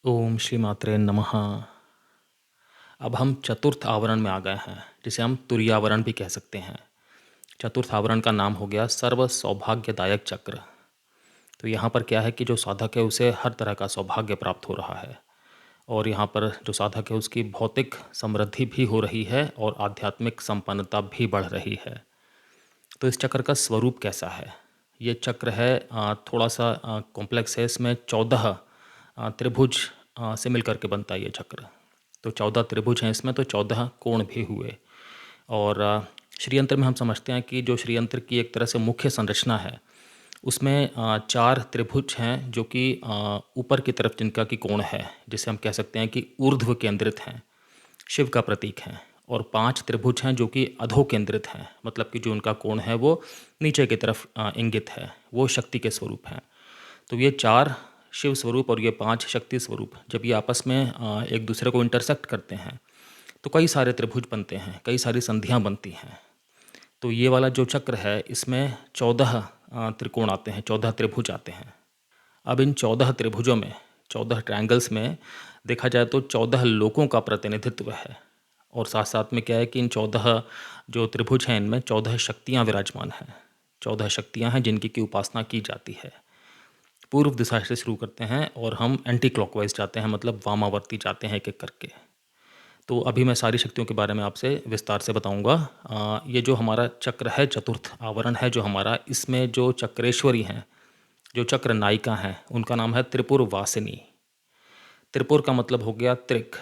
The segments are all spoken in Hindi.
ओम श्री मात्रे नमः। अब हम चतुर्थ आवरण में आ गए हैं, जिसे हम तुरीयावरण भी कह सकते हैं। चतुर्थ आवरण का नाम हो गया सर्व सौभाग्यदायक चक्र। तो यहाँ पर क्या है कि जो साधक है उसे हर तरह का सौभाग्य प्राप्त हो रहा है, और यहाँ पर जो साधक है उसकी भौतिक समृद्धि भी हो रही है और आध्यात्मिक संपन्नता भी बढ़ रही है। तो इस चक्र का स्वरूप कैसा है? ये चक्र है थोड़ा सा कॉम्प्लेक्स है। इसमें 14 त्रिभुज से मिलकर के बनता है ये चक्र। तो 14 त्रिभुज हैं इसमें, तो 14 कोण भी हुए। और श्रीयंत्र में हम समझते हैं कि जो श्रीयंत्र की एक तरह से मुख्य संरचना है उसमें 4 त्रिभुज हैं जो कि ऊपर की तरफ जिनका की कोण है, जिसे हम कह सकते हैं कि ऊर्ध्व केंद्रित हैं, शिव का प्रतीक हैं। और 5 त्रिभुज हैं जो कि अधो केंद्रित हैं, मतलब कि जो उनका कोण है वो नीचे की तरफ इंगित है, वो शक्ति के स्वरूप हैं। तो ये 4 शिव स्वरूप और ये 5 शक्ति स्वरूप जब ये आपस में एक दूसरे को इंटरसेक्ट करते हैं तो कई सारे त्रिभुज बनते हैं, कई सारी संधियाँ बनती हैं। तो ये वाला जो चक्र है इसमें 14 त्रिकोण आते हैं, 14 त्रिभुज आते हैं। अब इन 14 त्रिभुजों में, 14 ट्रायंगल्स में देखा जाए तो 14 लोकों का प्रतिनिधित्व है। और साथ साथ में क्या है कि इन 14 जो त्रिभुज हैं इनमें 14 शक्तियाँ विराजमान हैं। 14 शक्तियाँ हैं जिनकी की उपासना की जाती है। पूर्व दिशा से शुरू करते हैं और हम एंटी क्लॉकवाइज जाते हैं, मतलब वामावर्ती जाते हैं एक एक करके। तो अभी मैं सारी शक्तियों के बारे में आपसे विस्तार से बताऊंगा। ये जो हमारा चक्र है, चतुर्थ आवरण है जो हमारा, इसमें जो चक्रेश्वरी हैं, जो चक्र नायिका हैं, उनका नाम है त्रिपुर वासिनी। त्रिपुर का मतलब हो गया त्रिक।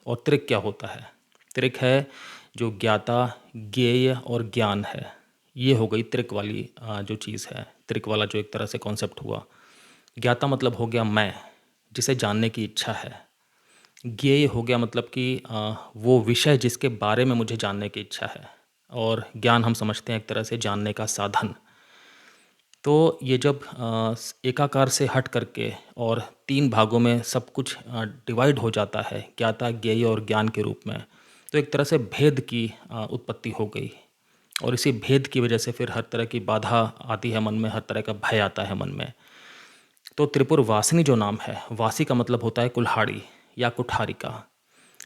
और त्रिक क्या होता है? त्रिक है जो ज्ञाता, ज्ञेय और ज्ञान है। ये हो गई त्रिक वाली जो चीज़ है, त्रिक वाला जो एक तरह से कॉन्सेप्ट हुआ। ज्ञाता मतलब हो गया मैं, जिसे जानने की इच्छा है। ज्ञेय हो गया मतलब कि वो विषय जिसके बारे में मुझे जानने की इच्छा है। और ज्ञान हम समझते हैं एक तरह से जानने का साधन। तो ये जब एकाकार से हट करके और 3 भागों में सब कुछ डिवाइड हो जाता है, ज्ञाता, ज्ञेय और ज्ञान के रूप में, तो एक तरह से भेद की उत्पत्ति हो गई। और इसी भेद की वजह से फिर हर तरह की बाधा आती है मन में, हर तरह का भय आता है मन में। तो त्रिपुर वासिनी जो नाम है, वासी का मतलब होता है कुल्हाड़ी या कुठारिका,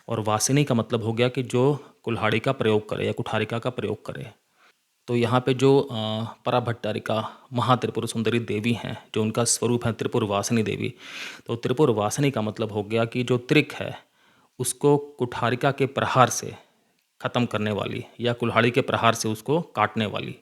और वासिनी का मतलब हो गया कि जो कुल्हाड़ी का प्रयोग करे या कुठारिका का प्रयोग करे। तो यहाँ पे जो पराभट्टारिका महात्रिपुर सुंदरी देवी हैं, जो उनका स्वरूप है त्रिपुर वासिनी देवी, तो त्रिपुर वासिनी का मतलब हो गया कि जो त्रिक है उसको कुठारिका के प्रहार से ख़त्म करने वाली, या कुल्हाड़ी के प्रहार से उसको काटने वाली।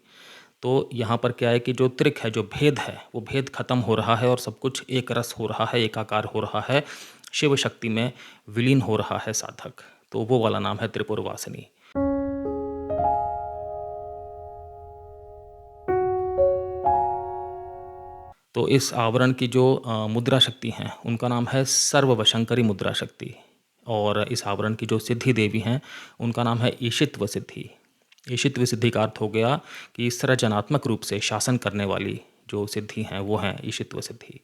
तो यहाँ पर क्या है कि जो त्रिक है, जो भेद है, वो भेद खत्म हो रहा है और सब कुछ एक रस हो रहा है, एकाकार हो रहा है, शिव शक्ति में विलीन हो रहा है साधक। तो वो वाला नाम है त्रिपुर वासिनी। तो इस आवरण की जो मुद्रा शक्ति हैं उनका नाम है सर्ववशंकरी मुद्रा शक्ति। और इस आवरण की जो सिद्धि देवी हैं उनका नाम है ईशित्व सिद्धि। ईशित्व सिद्धि का अर्थ हो गया कि सृजनात्मक रूप से शासन करने वाली जो सिद्धि हैं वो हैं ईशित्व सिद्धि।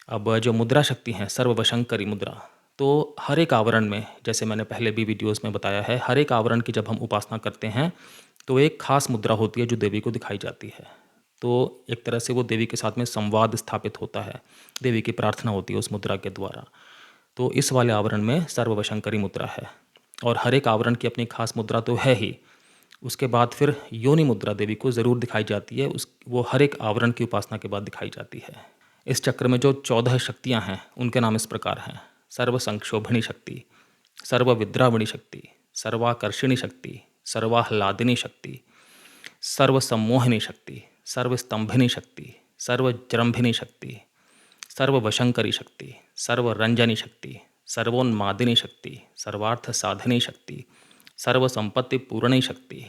अब जो मुद्रा शक्ति हैं सर्ववशंकरी मुद्रा, तो हर एक आवरण में, जैसे मैंने पहले भी वीडियोस में बताया है, हर एक आवरण की जब हम उपासना करते हैं तो एक खास मुद्रा होती है जो देवी को दिखाई जाती है। तो एक तरह से वो देवी के साथ में संवाद स्थापित होता है, देवी की प्रार्थना होती है उस मुद्रा के द्वारा। तो इस वाले आवरण में सर्ववशंकरी मुद्रा है। और हर एक आवरण की अपनी खास मुद्रा तो है ही। उसके बाद फिर योनि मुद्रा देवी को ज़रूर दिखाई जाती है, उस वो हर एक आवरण की उपासना के बाद दिखाई जाती है। इस चक्र में जो 14 शक्तियाँ हैं उनके नाम इस प्रकार हैं: सर्व संक्षोभणी शक्ति, सर्व विद्रावणी शक्ति, सर्वाकर्षिणी शक्ति, सर्वाह्लादिनी शक्ति, सर्व सम्मोहिनी शक्ति, सर्व स्तंभिनी शक्ति, सर्व जृंभिनी शक्ति, सर्व वशंकरी शक्ति, सर्व रंजनी शक्ति, सर्वोन्मादिनी शक्ति, सर्वार्थ साधनी शक्ति, सर्व संपत्ति पूर्णी शक्ति,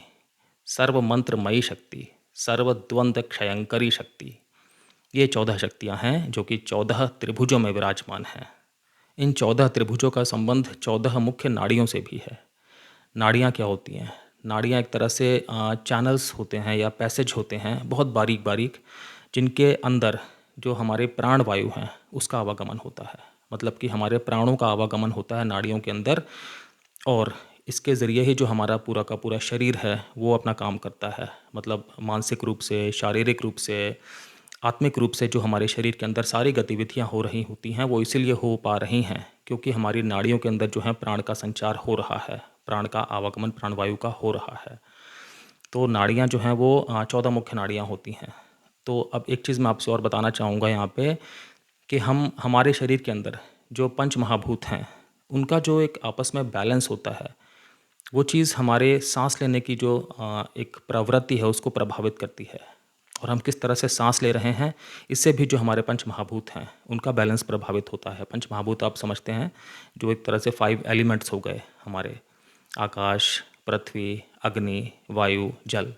सर्व मंत्रमयी शक्ति, सर्व द्वंद्व क्षयंकरी शक्ति। ये 14 शक्तियाँ हैं जो कि 14 त्रिभुजों में विराजमान हैं। इन 14 त्रिभुजों का संबंध 14 मुख्य नाड़ियों से भी है। नाड़ियाँ क्या होती हैं? नाड़ियाँ एक तरह से चैनल्स होते हैं या पैसेज होते हैं, बहुत बारीक बारीक, जिनके अंदर जो हमारे प्राण वायु हैं उसका आवागमन होता है। मतलब कि हमारे प्राणों का आवागमन होता है नाड़ियों के अंदर, और इसके ज़रिए ही जो हमारा पूरा का पूरा शरीर है वो अपना काम करता है। मतलब मानसिक रूप से, शारीरिक रूप से, आत्मिक रूप से जो हमारे शरीर के अंदर सारी गतिविधियां हो रही होती हैं वो इसीलिए हो पा रही हैं क्योंकि हमारी नाड़ियों के अंदर जो है प्राण का संचार हो रहा है, प्राण का आवागमन प्राणवायु का हो रहा है। तो नाड़ियाँ जो हैं वो 14 मुख्य नाड़ियाँ होती हैं। तो अब एक चीज़ मैं आपसे और बताना चाहूँगा यहाँ पे कि हम हमारे शरीर के अंदर जो पंच महाभूत हैं उनका जो एक आपस में बैलेंस होता है वो चीज़ हमारे सांस लेने की जो एक प्रवृत्ति है उसको प्रभावित करती है। और हम किस तरह से सांस ले रहे हैं इससे भी जो हमारे पंच महाभूत हैं उनका बैलेंस प्रभावित होता है। पंच महाभूत आप समझते हैं जो एक तरह से 5 एलिमेंट्स हो गए हमारे, आकाश, पृथ्वी, अग्नि, वायु, जल।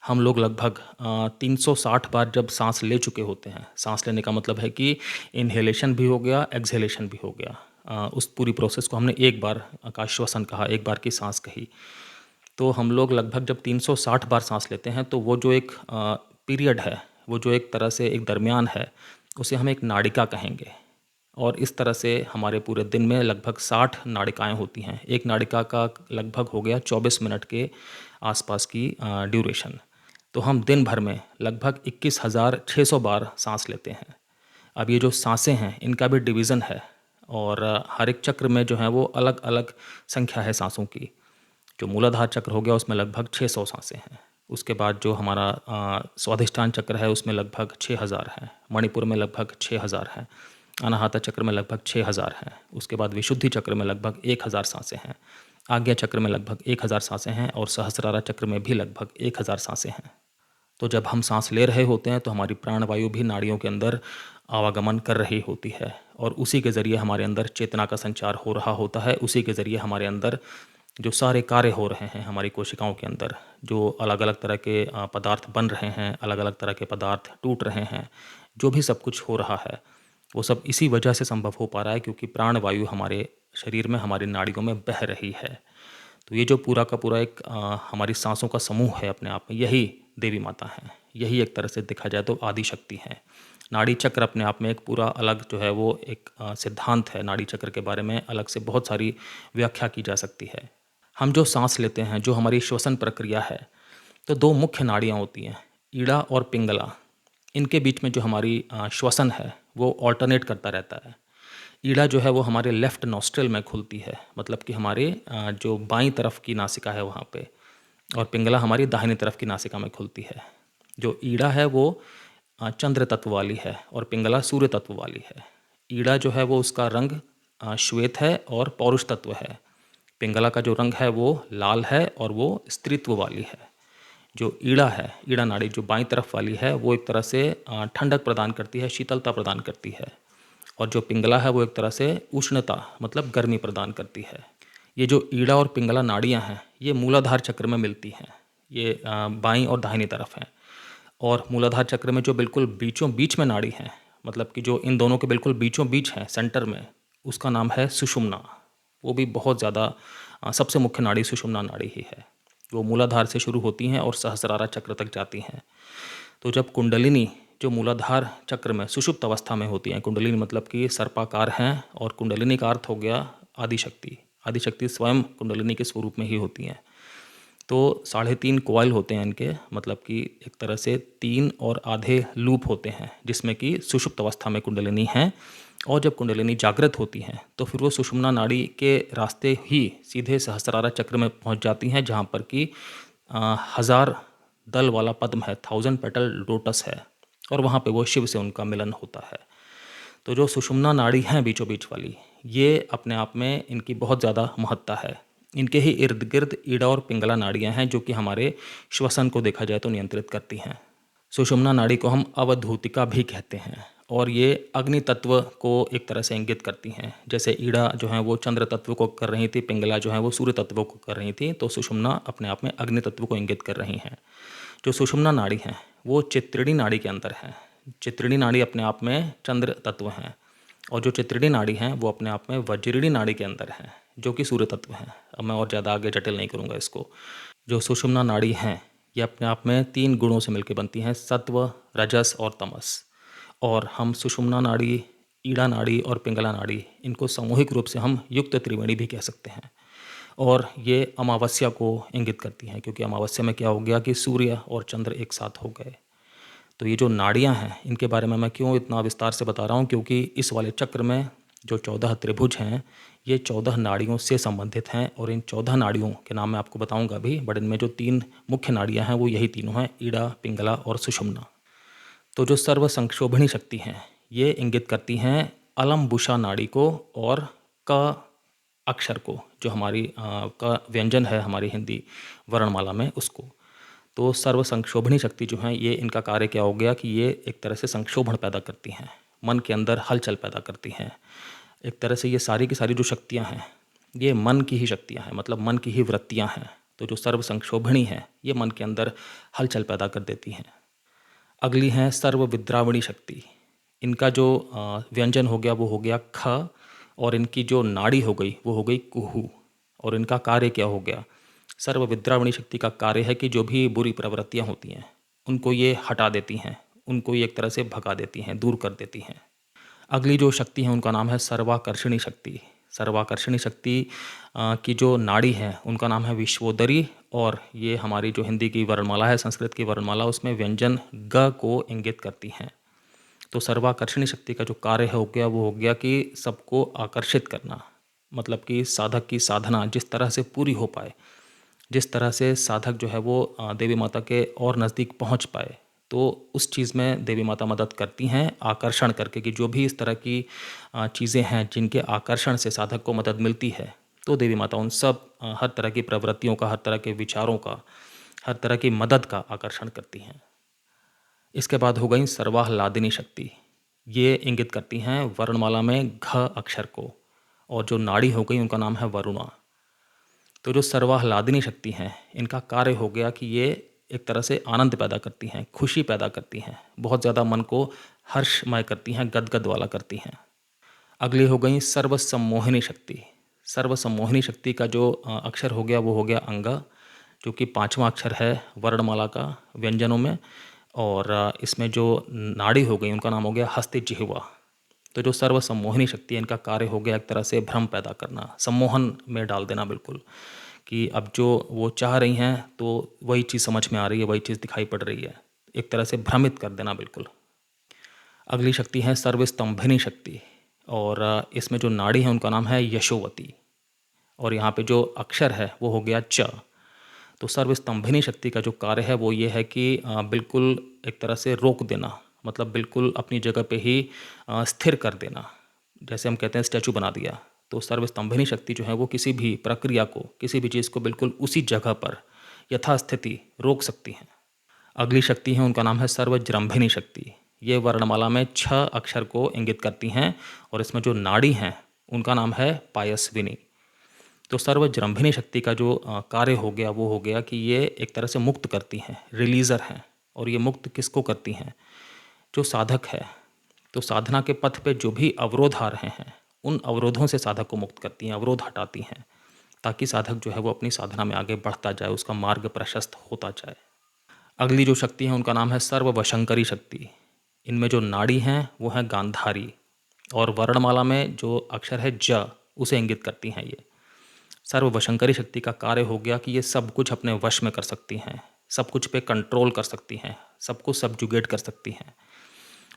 हम लोग लगभग 360 बार जब सांस ले चुके होते हैं, सांस लेने का मतलब है कि इन्हेलेशन भी हो गया, एक्सहेलेशन भी हो गया, उस पूरी प्रोसेस को हमने एक बार का श्वसन कहा, एक बार की सांस कही। तो हम लोग लगभग जब 360 बार सांस लेते हैं तो वो जो एक पीरियड है, वो जो एक तरह से एक दरमियान है, उसे हम एक नाड़िका कहेंगे। और इस तरह से हमारे पूरे दिन में लगभग 60 नाड़िकाएँ होती हैं। एक नाड़िका का लगभग हो गया 24 मिनट के आसपास की ड्यूरेशन। तो हम दिन भर में लगभग 21,600 बार सांस लेते हैं। अब ये जो सांसें हैं इनका भी डिवीज़न है और हर एक चक्र में जो है वो अलग अलग संख्या है सांसों की। जो मूलाधार चक्र हो गया उसमें लगभग 600 सांसें हैं। उसके बाद जो हमारा स्वाधिष्ठान चक्र है उसमें लगभग 6,000 हैं। मणिपुर में लगभग 6,000 हैं। अनाहता चक्र में लगभग 6,000 हैं। उसके बाद विशुद्धि चक्र में लगभग 1,000 सांसें हैं। आज्ञा चक्र में लगभग 1,000 सांसें हैं और सहस्रारा चक्र में भी लगभग 1,000 सांसें हैं। तो जब हम सांस ले रहे होते हैं तो हमारी प्राणवायु भी नाड़ियों के अंदर आवागमन कर रही होती है और उसी के ज़रिए हमारे अंदर चेतना का संचार हो रहा होता है। उसी के ज़रिए हमारे अंदर जो सारे कार्य हो रहे हैं हमारी कोशिकाओं के अंदर, जो अलग अलग तरह के पदार्थ बन रहे हैं, अलग अलग तरह के पदार्थ टूट रहे हैं, जो भी सब कुछ हो रहा है वो सब इसी वजह से संभव हो पा रहा है क्योंकि प्राणवायु हमारे शरीर में, हमारी नाड़ियों में बह रही है। तो ये जो पूरा का पूरा एक हमारी सांसों का समूह है अपने आप में, यही देवी माता है। यही एक तरह से देखा जाए तो आदि शक्ति है। नाड़ी चक्र अपने आप में एक पूरा अलग जो है वो एक सिद्धांत है। नाड़ी चक्र के बारे में अलग से बहुत सारी व्याख्या की जा सकती है। हम जो सांस लेते हैं, जो हमारी श्वसन प्रक्रिया है, तो 2 मुख्य नाड़ियाँ होती हैं, ईड़ा और पिंगला। इनके बीच में जो हमारी श्वसन है वो ऑल्टरनेट करता रहता है। ईड़ा जो है वो हमारे लेफ़्ट नॉस्ट्रिल में खुलती है, मतलब कि हमारे जो बाईं तरफ की नासिका है वहाँ पे, और पिंगला हमारी दाहिनी तरफ की नासिका में खुलती है। जो ईड़ा है वो चंद्र तत्व वाली है और पिंगला सूर्य तत्व वाली है। ईड़ा जो है वो उसका रंग श्वेत है और पौरुष तत्व है। पिंगला का जो रंग है वो लाल है और वो स्त्रीत्व वाली है। जो ईड़ा है, ईड़ा नाड़ी जो बाईं तरफ वाली है, वो एक तरह से ठंडक प्रदान करती है, शीतलता प्रदान करती है। और जो पिंगला है वो एक तरह से उष्णता मतलब गर्मी प्रदान करती है। ये जो ईड़ा और पिंगला नाड़ियाँ हैं ये मूलाधार चक्र में मिलती हैं। ये बाईं और दाहिनी तरफ हैं। और मूलाधार चक्र में जो बिल्कुल बीचों बीच में नाड़ी है, मतलब कि जो इन दोनों के बिल्कुल बीचों बीच है सेंटर में, उसका नाम है सुषुम्ना। वो भी बहुत ज़्यादा सबसे मुख्य नाड़ी सुषुम्ना नाड़ी ही है। वो मूलाधार से शुरू होती हैं और सहस्रारा चक्र तक जाती हैं। तो जब कुंडलिनी जो मूलाधार चक्र में सुषुप्त अवस्था में होती हैं, कुंडलिनी मतलब कि सर्पाकार हैं और कुंडलिनी का अर्थ हो गया आदिशक्ति। आदिशक्ति स्वयं कुंडलिनी के स्वरूप में ही होती हैं। तो 3.5 कॉइल होते हैं इनके, मतलब कि एक तरह से 3 और आधे लूप होते हैं जिसमें कि सुषुप्त अवस्था में कुंडलिनी हैं। और जब कुंडलिनी जागृत होती हैं तो फिर वो सुषुम्ना नाड़ी के रास्ते ही सीधे सहस्रारा चक्र में पहुंच जाती हैं, जहाँ पर कि 1000 दल वाला पद्म है, 1000 पेटल लोटस है, और वहाँ पे वो शिव से उनका मिलन होता है। तो जो सुषुम्ना नाड़ी हैं बीचों बीच वाली, ये अपने आप में इनकी बहुत ज़्यादा महत्ता है। इनके ही इर्द गिर्द ईड़ा और पिंगला नाड़ियाँ हैं जो कि हमारे श्वसन को देखा जाए तो नियंत्रित करती हैं। सुषुम्ना नाड़ी को हम अवधूतिका भी कहते हैं और ये अग्नि तत्व को एक तरह से इंगित करती हैं। जैसे ईड़ा जो है वो चंद्र तत्व को कर रही थी, पिंगला जो है वो सूर्य तत्व को कर रही थी, तो सुषुम्ना अपने आप में अग्नि तत्व को इंगित कर रही हैं। जो सुषुम्ना नाड़ी हैं वो चित्रिणी नाड़ी के अंदर है। चित्रिणी नाड़ी अपने आप में चंद्र तत्व हैं और जो चित्रिणी नाड़ी हैं वो अपने आप में वज्रिणी नाड़ी के अंदर हैं जो कि सूर्य तत्व हैं। अब मैं और ज़्यादा आगे जटिल नहीं करूँगा इसको। जो सुषुम्ना नाड़ी हैं ये अपने आप में 3 गुणों से मिलकर बनती हैं, सत्व, रजस और तमस। और हम सुषुम्ना नाड़ी, ईड़ा नाड़ी और पिंगला नाड़ी, इनको सामूहिक रूप से हम युक्त त्रिवेणी भी कह सकते हैं। और ये अमावस्या को इंगित करती हैं क्योंकि अमावस्या में क्या हो गया कि सूर्य और चंद्र एक साथ हो गए। तो ये जो नाड़ियाँ हैं इनके बारे में मैं क्यों इतना विस्तार से बता रहा हूँ, क्योंकि इस वाले चक्र में जो 14 त्रिभुज हैं ये 14 नाड़ियों से संबंधित हैं, और इन 14 नाड़ियों के नाम मैं आपको बताऊंगा भी, बट इनमें जो 3 मुख्य नाड़ियाँ हैं वो यही तीनों हैं, ईड़ा, पिंगला और सुषुम्ना। तो जो सर्व संक्षोभणी शक्ति हैं ये इंगित करती हैं अलम्बुषा नाड़ी को और क अक्षर को, जो हमारी का व्यंजन है हमारी हिंदी वर्णमाला में, उसको। तो सर्व संक्षोभणी शक्ति जो है ये इनका कार्य क्या हो गया कि ये एक तरह से संक्षोभण पैदा करती हैं, मन के अंदर हलचल पैदा करती हैं। एक तरह से ये सारी की सारी जो शक्तियाँ हैं ये मन की ही शक्तियाँ हैं, मतलब मन की ही वृत्तियाँ हैं। तो जो सर्व संक्षोभणी है ये मन के अंदर हलचल पैदा कर देती हैं। अगली हैं सर्व विद्रावणी शक्ति। इनका जो व्यंजन हो गया वो हो गया ख, और इनकी जो नाड़ी हो गई वो हो गई कुहू। और इनका कार्य क्या हो गया? सर्व विद्रावणी शक्ति का कार्य है कि जो भी बुरी प्रवृत्तियाँ होती हैं उनको ये हटा देती हैं, उनको ये एक तरह से भगा देती हैं, दूर कर देती हैं। अगली जो शक्ति है उनका नाम है सर्वाकर्षणी शक्ति। सर्वाकर्षणी शक्ति की जो नाड़ी है उनका नाम है विश्वोदरी, और ये हमारी जो हिंदी की वर्णमाला है, संस्कृत की वर्णमाला, उसमें व्यंजन ग को इंगित करती हैं। तो सर्वाकर्षणी शक्ति का जो कार्य हो गया वो हो गया कि सबको आकर्षित करना, मतलब कि साधक की साधना जिस तरह से पूरी हो पाए, जिस तरह से साधक जो है वो देवी माता के और नज़दीक पहुंच पाए, तो उस चीज़ में देवी माता मदद करती हैं आकर्षण करके, कि जो भी इस तरह की चीज़ें हैं जिनके आकर्षण से साधक को मदद मिलती है, तो देवी माता उन सब हर तरह की प्रवृत्तियों का, हर तरह के विचारों का, हर तरह की मदद का आकर्षण करती हैं। इसके बाद हो गई सर्वाह्लादिनी शक्ति। ये इंगित करती हैं वर्णमाला में घ अक्षर को, और जो नाड़ी हो गई उनका नाम है वरुणा। तो जो सर्वाह्लादिनी शक्ति हैं इनका कार्य हो गया कि ये एक तरह से आनंद पैदा करती हैं, खुशी पैदा करती हैं, बहुत ज़्यादा मन को हर्षमय करती हैं, गदगद वाला करती हैं। अगली हो गई सर्वसम्मोहिनी शक्ति। सर्वसम्मोहिनी शक्ति का जो अक्षर हो गया वो हो गया अंगा, जो कि 5वां अक्षर है वर्णमाला का व्यंजनों में, और इसमें जो नाड़ी हो गई उनका नाम हो गया हस्ति जिह्वा। तो जो सर्वसम्मोहिनी शक्ति है इनका कार्य हो गया एक तरह से भ्रम पैदा करना, सम्मोहन में डाल देना, बिल्कुल कि अब जो वो चाह रही हैं तो वही चीज़ समझ में आ रही है, वही चीज़ दिखाई पड़ रही है, एक तरह से भ्रमित कर देना बिल्कुल। अगली शक्ति है सर्वस्तंभिनी शक्ति, और इसमें जो नाड़ी है उनका नाम है यशोवती, और यहाँ पे जो अक्षर है वो हो गया च। तो सर्वस्तंभिनी शक्ति का जो कार्य है वो ये है कि बिल्कुल एक तरह से रोक देना, मतलब बिल्कुल अपनी जगह पे ही स्थिर कर देना, जैसे हम कहते हैं स्टैचू बना दिया। तो सर्वस्तंभिनी शक्ति जो है वो किसी भी प्रक्रिया को, किसी भी चीज़ को बिल्कुल उसी जगह पर यथास्थिति रोक सकती हैं। अगली शक्ति है उनका नाम है सर्वजृंभिनी शक्ति। ये वर्णमाला में 6 अक्षर को इंगित करती हैं, और इसमें जो नाड़ी हैं उनका नाम है पायस्विनी। तो सर्वजृंभिनी शक्ति का जो कार्य हो गया वो हो गया कि ये एक तरह से मुक्त करती हैं, रिलीज़र हैं। और ये मुक्त किसको करती हैं? जो साधक है। तो साधना के पथ पे जो भी अवरोध आ रहे हैं उन अवरोधों से साधक को मुक्त करती हैं, अवरोध हटाती हैं, ताकि साधक जो है वो अपनी साधना में आगे बढ़ता जाए, उसका मार्ग प्रशस्त होता जाए। अगली जो शक्ति है उनका नाम है सर्ववशंकरी शक्ति। इनमें जो नाड़ी हैं वो है गांधारी, और वर्णमाला में जो अक्षर है ज उसे इंगित करती हैं ये। सर्ववशंकरी शक्ति का कार्य हो गया कि ये सब कुछ अपने वश में कर सकती हैं, सब कुछ पे कंट्रोल कर सकती हैं, सबको सबजुगेट कर सकती हैं।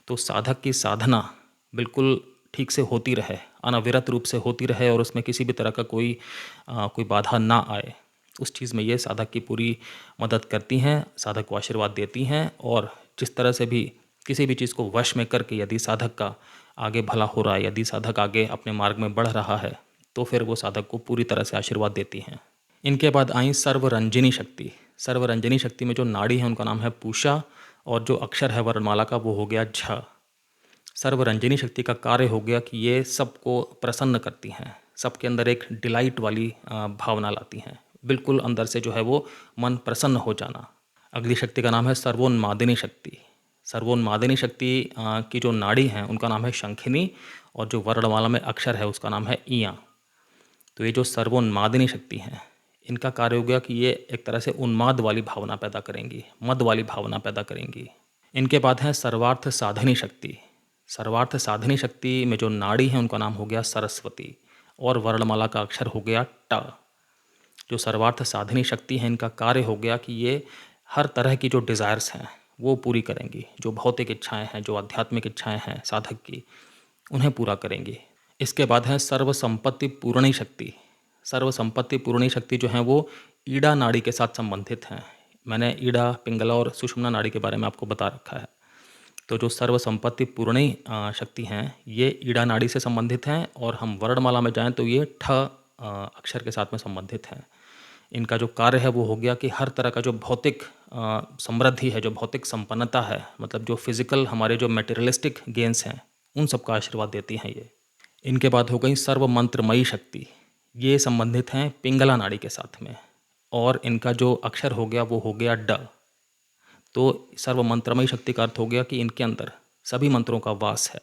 तो साधक की साधना बिल्कुल ठीक से होती रहे, अनविरत रूप से होती रहे, और उसमें किसी भी तरह का कोई बाधा ना आए, उस चीज़ में ये साधक की पूरी मदद करती हैं, साधक को आशीर्वाद देती हैं। और जिस तरह से भी किसी भी चीज़ को वश में करके यदि साधक का आगे भला हो रहा है, यदि साधक आगे अपने मार्ग में बढ़ रहा है, तो फिर वो साधक को पूरी तरह से आशीर्वाद देती हैं। इनके बाद आई सर्वरंजनी शक्ति। सर्वरंजनी शक्ति में जो नाड़ी है उनका नाम है पूषा, और जो अक्षर है वर्णमाला का वो हो गया झ। सर्वरंजनी शक्ति का कार्य हो गया कि ये सबको प्रसन्न करती हैं, सबके अंदर एक डिलाइट वाली भावना लाती हैं, बिल्कुल अंदर से जो है वो मन प्रसन्न हो जाना। अगली शक्ति का नाम है सर्वोन्मादिनी शक्ति। सर्वोन्मादिनी शक्ति की जो नाड़ी हैं उनका नाम है शंखिनी, और जो वर्णमाला में अक्षर है उसका नाम है ईया। तो ये जो सर्वोन्मादिनी शक्ति हैं इनका कार्य हो गया कि ये एक तरह से उन्माद वाली भावना पैदा करेंगी, मद वाली भावना पैदा करेंगी। इनके बाद है सर्वार्थ साधनी शक्ति। सर्वार्थ साधनी शक्ति में जो नाड़ी है उनका नाम हो गया सरस्वती, और वर्णमाला का अक्षर हो गया ट। जो सर्वार्थ साधनी शक्ति है इनका कार्य हो गया कि ये हर तरह की जो डिज़ायर्स हैं वो पूरी करेंगी। जो भौतिक इच्छाएं हैं, जो आध्यात्मिक इच्छाएं हैं साधक की, उन्हें पूरा करेंगी। इसके बाद है सर्व संपत्ति पूर्णी शक्ति। सर्व संपत्ति पूर्णी शक्ति जो है वो ईड़ा नाड़ी के साथ संबंधित हैं। मैंने ईड़ा, पिंगला और सुषुम्ना नाड़ी के बारे में आपको बता रखा है। तो जो सर्व संपत्ति पूर्णी शक्ति हैं ये ईड़ा नाड़ी से संबंधित हैं, और हम वर्णमाला में जाएं तो ये ठ अक्षर के साथ में संबंधित हैं। इनका जो कार्य है वो हो गया कि हर तरह का जो भौतिक समृद्धि है, जो भौतिक संपन्नता है, मतलब जो फिजिकल हमारे जो मटेरियलिस्टिक गेन्स हैं, उन सब का आशीर्वाद देती हैं ये। इनके बाद हो गई सर्व मंत्रमयी शक्ति। ये संबंधित हैं पिंगला नाड़ी के साथ में, और इनका जो अक्षर हो गया वो हो गया ड। तो सर्व मंत्रमयी शक्ति का अर्थ हो गया कि इनके अंदर सभी मंत्रों का वास है।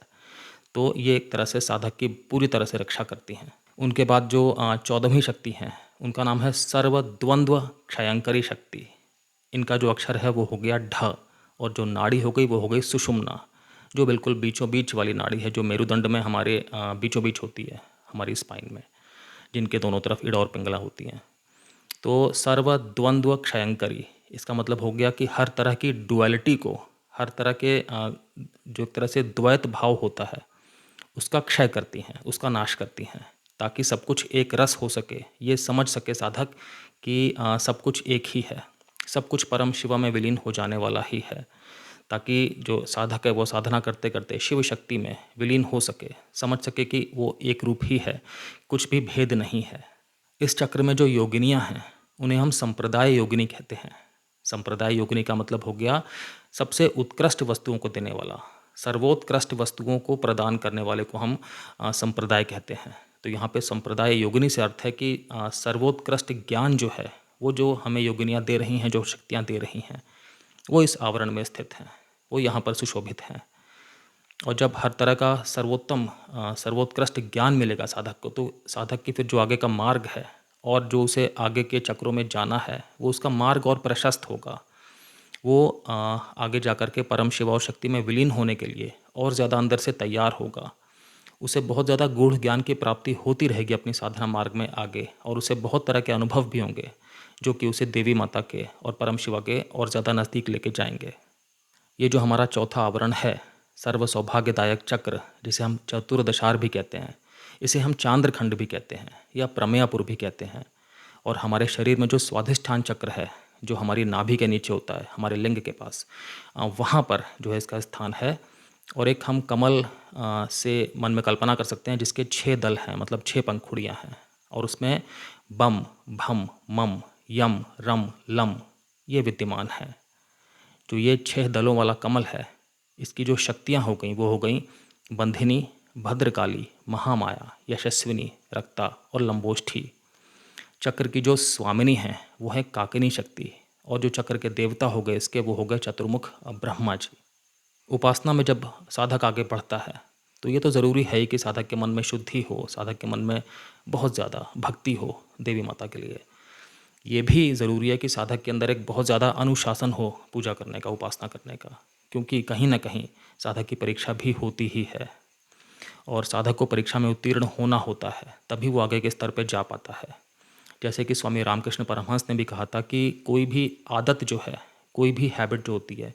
तो ये एक तरह से साधक की पूरी तरह से रक्षा करती हैं। उनके बाद जो 14वीं शक्ति हैं उनका नाम है सर्वद्वंद्व क्षयंकरी शक्ति। इनका जो अक्षर है वो हो गया ढ, और जो नाड़ी हो गई वो हो गई सुषुम्ना, जो बिल्कुल बीचों बीच वाली नाड़ी है, जो मेरुदंड में हमारे बीचों बीच होती है, हमारी स्पाइन में, जिनके दोनों तरफ ईड़ा और पिंगला होती हैं। तो सर्वद्वंद्व क्षयंकरी, इसका मतलब हो गया कि हर तरह की डुअलिटी को, हर तरह के जो एक तरह से द्वैत भाव होता है उसका क्षय करती हैं, उसका नाश करती हैं, ताकि सब कुछ एक रस हो सके। ये समझ सके साधक कि सब कुछ एक ही है, सब कुछ परम शिव में विलीन हो जाने वाला ही है, ताकि जो साधक है वो साधना करते करते शिव शक्ति में विलीन हो सके, समझ सके कि वो एक रूप ही है, कुछ भी भेद नहीं है। इस चक्र में जो योगिनियाँ हैं उन्हें हम संप्रदाय योगिनी कहते हैं। संप्रदाय योगिनी का मतलब हो गया सबसे उत्कृष्ट वस्तुओं को देने वाला, सर्वोत्कृष्ट वस्तुओं को प्रदान करने वाले को हम संप्रदाय कहते हैं। तो यहाँ पे संप्रदाय योगिनी से अर्थ है कि सर्वोत्कृष्ट ज्ञान जो है वो जो हमें योगिनियाँ दे रही हैं, जो शक्तियाँ दे रही हैं, वो इस आवरण में स्थित हैं, वो यहाँ पर सुशोभित हैं। और जब हर तरह का सर्वोत्तम सर्वोत्कृष्ट ज्ञान मिलेगा साधक को, तो साधक की फिर जो आगे का मार्ग है और जो उसे आगे के चक्रों में जाना है, वो उसका मार्ग और प्रशस्त होगा। वो आगे जाकर के परम शिव और शक्ति में विलीन होने के लिए और ज़्यादा अंदर से तैयार होगा। उसे बहुत ज़्यादा गूढ़ ज्ञान की प्राप्ति होती रहेगी अपनी साधना मार्ग में आगे, और उसे बहुत तरह के अनुभव भी होंगे जो कि उसे देवी माता के और परम शिवा के और ज़्यादा नज़दीक लेके जाएंगे। ये जो हमारा चौथा आवरण है, सर्व सौभाग्यदायक चक्र, जिसे हम चतुर्दशार भी कहते हैं, इसे हम चांद्रखंड भी कहते हैं या प्रमेयपुर भी कहते हैं। और हमारे शरीर में जो स्वाधिष्ठान चक्र है, जो हमारी नाभि के नीचे होता है, हमारे लिंग के पास, वहाँ पर जो है इसका स्थान है। और एक हम कमल से मन में कल्पना कर सकते हैं जिसके 6 दल हैं, मतलब 6 पंखुड़ियाँ हैं, और उसमें बम, भम, मम, यम, रम, लम ये विद्यमान हैं। जो ये 6 दलों वाला कमल है, इसकी जो शक्तियाँ हो गई वो हो गई बंधिनी, भद्रकाली, महामाया, यशस्विनी, रक्ता और लंबोष्ठी। चक्र की जो स्वामिनी है वो है काकिनी शक्ति, और जो चक्र के देवता हो गए इसके, वो हो गए चतुर्मुख ब्रह्मा जी। उपासना में जब साधक आगे बढ़ता है तो ये तो ज़रूरी है ही कि साधक के मन में शुद्धि हो, साधक के मन में बहुत ज़्यादा भक्ति हो देवी माता के लिए। ये भी ज़रूरी है कि साधक के अंदर एक बहुत ज़्यादा अनुशासन हो पूजा करने का, उपासना करने का, क्योंकि कहीं ना कहीं साधक की परीक्षा भी होती ही है, और साधक को परीक्षा में उत्तीर्ण होना होता है, तभी वो आगे के स्तर पर जा पाता है। जैसे कि स्वामी रामकृष्ण परमहंस ने भी कहा था कि कोई भी आदत जो है, कोई भी हैबिट जो होती है,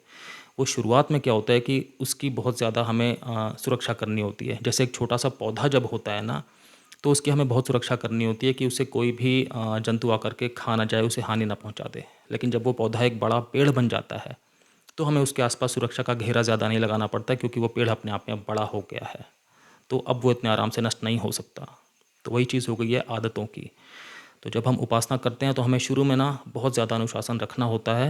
वो शुरुआत में क्या होता है कि उसकी बहुत ज़्यादा हमें सुरक्षा करनी होती है। जैसे एक छोटा सा पौधा जब होता है ना, तो उसकी हमें बहुत सुरक्षा करनी होती है कि उसे कोई भी जंतु आकर के खा ना जाए, उसे हानि ना पहुंचा दे। लेकिन जब वो पौधा एक बड़ा पेड़ बन जाता है तो हमें उसके आसपास सुरक्षा का घेरा ज़्यादा नहीं लगाना पड़ता, क्योंकि वो पेड़ अपने आप में बड़ा हो गया है, तो अब वो इतने आराम से नष्ट नहीं हो सकता। तो वही चीज़ हो गई है आदतों की। तो जब हम उपासना करते हैं तो हमें शुरू में ना बहुत ज़्यादा अनुशासन रखना होता है।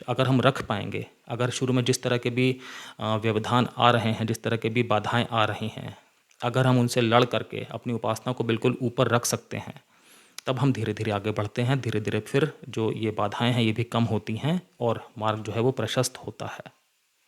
अगर हम रख पाएंगे, अगर शुरू में जिस तरह के भी व्यवधान आ रहे हैं, जिस तरह के भी बाधाएं आ रही हैं, अगर हम उनसे लड़ करके अपनी उपासना को बिल्कुल ऊपर रख सकते हैं, तब हम धीरे धीरे आगे बढ़ते हैं। धीरे धीरे फिर जो ये बाधाएं हैं ये भी कम होती हैं और मार्ग जो है वो प्रशस्त होता है।